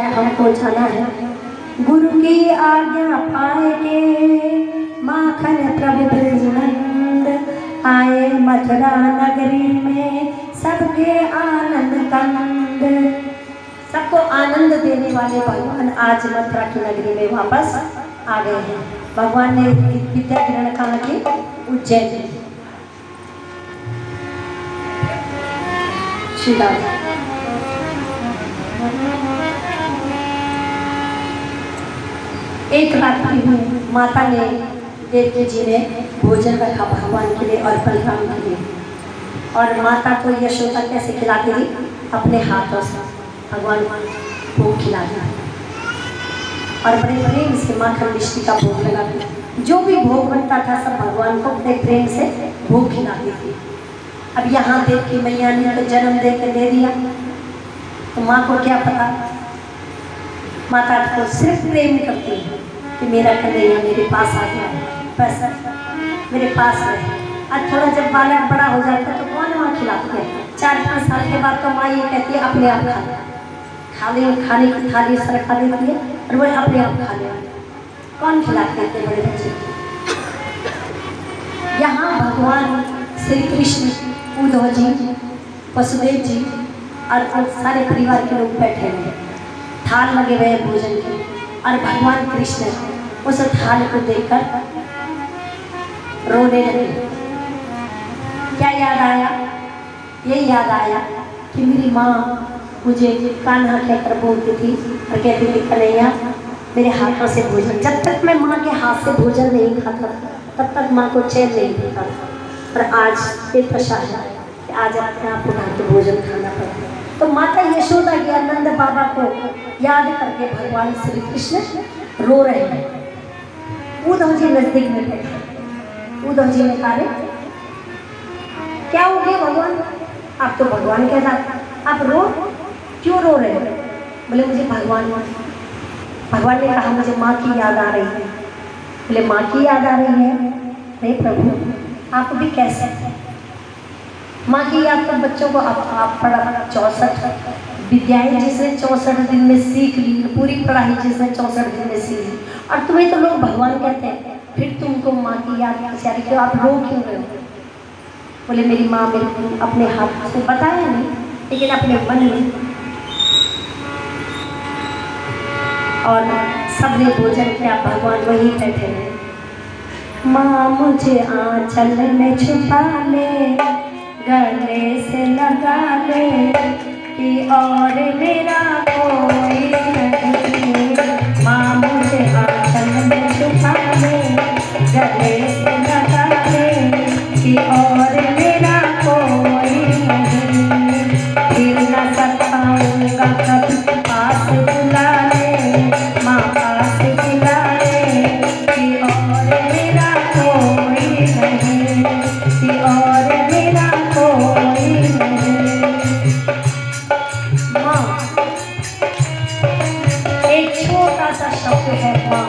हमको जाना है गुरु की आज्ञा पाए के माखन प्रभु ब्रजनंद आए मथुरा नगरी में सबके आनंद कंद। सबको आनंद देने वाले भगवान आज मथुरा की नगरी में वापस आ गए हैं। भगवान ने विद्या ग्रहण कहाँ की? उज्जैन में। एक रात्रि में माता ने देवकी जी ने भोजन रखा भगवान के लिए और बलराम के लिए, और माता को यशोदा कैसे खिलाती थी? अपने हाथों से भगवान भोग खिला दिया और बड़े प्रेम से माखन मिष्टी का भोग लगाती। जो भी भोग बनता था सब भगवान को बड़े प्रेम से भोग खिलाती थी। अब यहाँ देवकी मैया ने तो जन्म दे के दे दिया, तो माँ को क्या पता? माता को सिर्फ प्रेम करती है कि मेरा कन्हैया मेरे पास आ गया, बस मेरे पास रहे। आज थोड़ा जब बालक बड़ा हो जाता है तो कौन माँ खिलाती है? 4-5 साल के बाद तो माँ ये कहती है अपने आप खा ले, खाने की थाली सरका देती है और वह अपने आप खा ले। कौन खिलाते थे बड़े बच्चे? यहाँ भगवान श्री कृष्ण, उद्धव जी, वसुदेव जी और सारे परिवार के लोग बैठे हुए, थाल लगे हुए हैं भोजन के, और भगवान कृष्ण उस थाल को देखकर रोने लगे। क्या याद आया? ये याद आया कि मेरी माँ मुझे कान्हा कहकर बोलती थी और कहती थी कन्हैया मेरे हाथों से भोजन। जब तक मैं माँ के हाथ से भोजन नहीं खाता तब तक माँ को चैन नहीं देता था, पर आज ये दशा है कि आज अपने आप उठा के भोजन खाना पड़ता है। तो माता यशोदा के नंद बाबा को याद करके भगवान श्री कृष्ण रो रहे हैं। उद्धव जी नजदीक में बैठे। उद्धव जी ने कहा क्या हो गया भगवान? आप तो भगवान के साथ आप रो क्यों रो रहे हो? बोले मुझे भगवान ने कहा मुझे माँ की याद आ रही है। बोले माँ की याद आ रही है? नहीं प्रभु आप भी कैसे? माँ की याद तो बच्चों को आप पढ़ा 64 विद्याएं जिसने 64 दिन में सीख ली, पूरी पढ़ाई जिसने 64 दिन में सीख ली, और तुम्हें तो लोग भगवान कहते हैं, फिर तुमको माँ की याद कैसे आ रही? क्यों आप रो क्यों रहे हो? बोले मेरी माँ मेरे को अपने हाथ से बताया नहीं, लेकिन अपने मन में, और सबने भोजन किया, भगवान वहीं बैठे हैं। माँ मुझे आंचल में छुपा ले, गले से लगा ले कि और मेरा कोई नहीं। माँ मुझे आंचल में छुपा ले, गले से लगा ले कि और मेरा कोई नहीं। फिर न सताऊंगा कभी, पास बुला ले माँ, पास बुला ले कि और मेरा कोई नहीं, कि और मेरा कोई नहीं। माँ एक छोटा सा शब्द है माँ,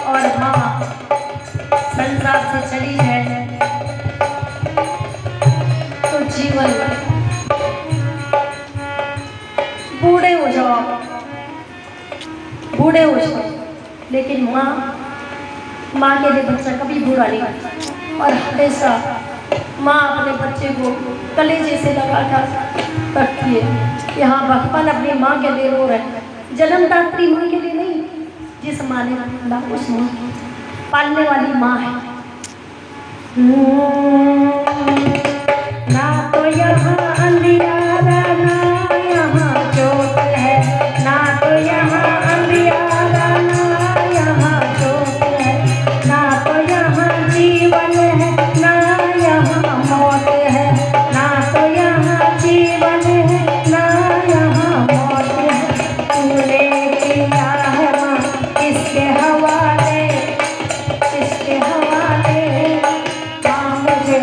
और माँ संसार से चली जाए तो जीवन बूढ़े हो जाओ, लेकिन माँ के लिए बच्चा कभी बूढ़ा नहीं होता, और हमेशा माँ अपने बच्चे को कलेजे से लगा कर रखती है। यहाँ भगवान अपनी माँ के लिए रो रहे हैं, जन्मदात्री माँ के लिए नहीं, जिस माँ ने पाला उस माँ, पालने वाली माँ है। ना तो यहाँ अंधियारा, ना यहाँ जोत है, ना तो यहाँ अंधियारा, ना यहाँ जोत है, ना तो यहाँ जीवन है, ना यहाँ मौत है, ना तो यहाँ जीवन है, ना यहाँ मौत है। तूने किया है माँ इसके हवाले, इसके हवाले। माँ मुझे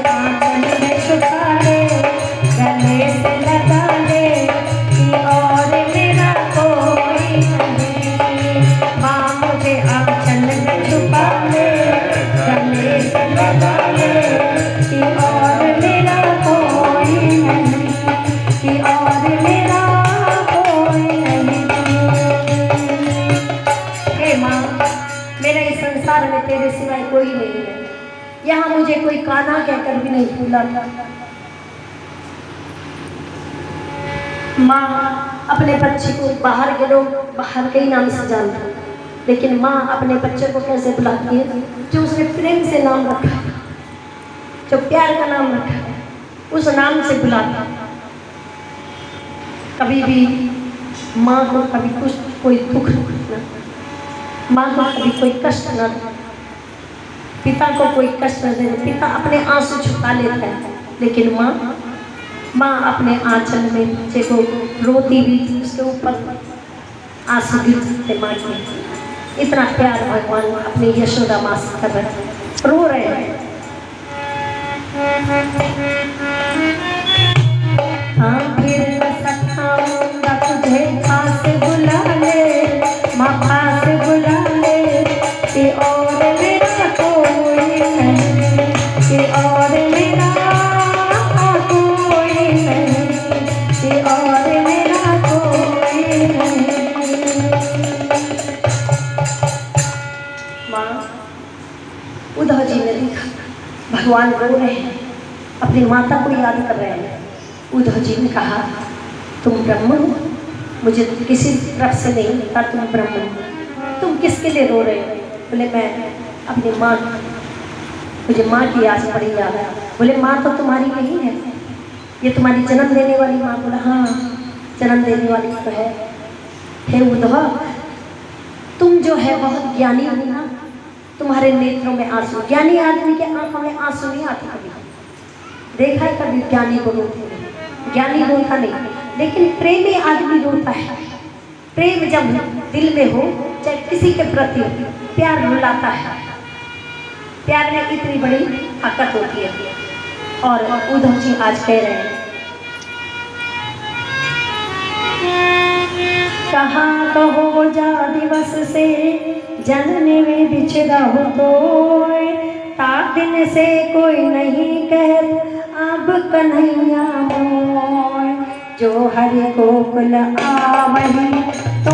मेरा कोई नहीं। हे माँ, मेरे इस संसार में तेरे सिवाय कोई नहीं है। यहाँ मुझे कोई कान्हा कहकर भी नहीं बुलाता। माँ अपने बच्चे को बाहर के लोग बाहर के ही नाम से जानते हैं, लेकिन माँ अपने बच्चे को कैसे बुलाती है? जो उसने प्रेम से नाम रखा है, जो प्यार का नाम रखा है, उस नाम से बुलाता है। कभी भी माँ को कभी कुछ कोई दुख न, माँ को कभी कोई कष्ट न, पिता को कोई कष्ट न दे। पिता अपने आंसू छुपा लेता है, लेकिन माँ अपने आंचल में बच्चे को रोती भी, उसके ऊपर आंसू गिरते माँ के। इतना प्यार भगवान अपनी यशोदा माँ से कर रहे हैं, रो रहे हैं। हाँ फिर सखाऊंगा तुझे पास बुला ले, माँ पास बुला ले, कि और मेरा कोई नहीं, कि और मेरा कोई नहीं, कि और मेरा कोई नहीं। माँ, उद्धव जी ने देखा भगवान रो रहे हैं, अपनी माता को याद कर रहे हैं। उद्धव जी ने कहा, तुम ब्रह्म हो, मुझे किसी तरफ से नहीं लगता तुम ब्रह्म हो। तुम किसके लिए रो रहे हो? बोले मैं अपनी माँ, मुझे माँ की याद बड़ी याद है। बोले माँ तो तुम्हारी नहीं है, ये तुम्हारी जन्म देने वाली माँ। बोला हाँ, जन्म देने वाली तो है। हे उद्धव, तुम जो है बहुत ज्ञानी हो ना, तुम्हारे नेत्रों में आंसू। ज्ञानी आदमी के आंखों में आंसू नहीं आते। कभी देखा है कभी ज्ञानी को रोते हुए? ज्ञानी रोता नहीं, लेकिन प्रेमी आदमी रोता है। प्रेम जब दिल में हो, चाहे किसी के प्रति प्यार रुलाता है। प्यार में इतनी बड़ी ताकत होती है। और उद्धव जी आज कह रहे हैं, कहाँ कहो जा दिवस से जनने में बिछड़ा हो तो, ताक दिन से कोई नहीं कह अब कन्हैया मोय, जो हरि गोकुल आवही तो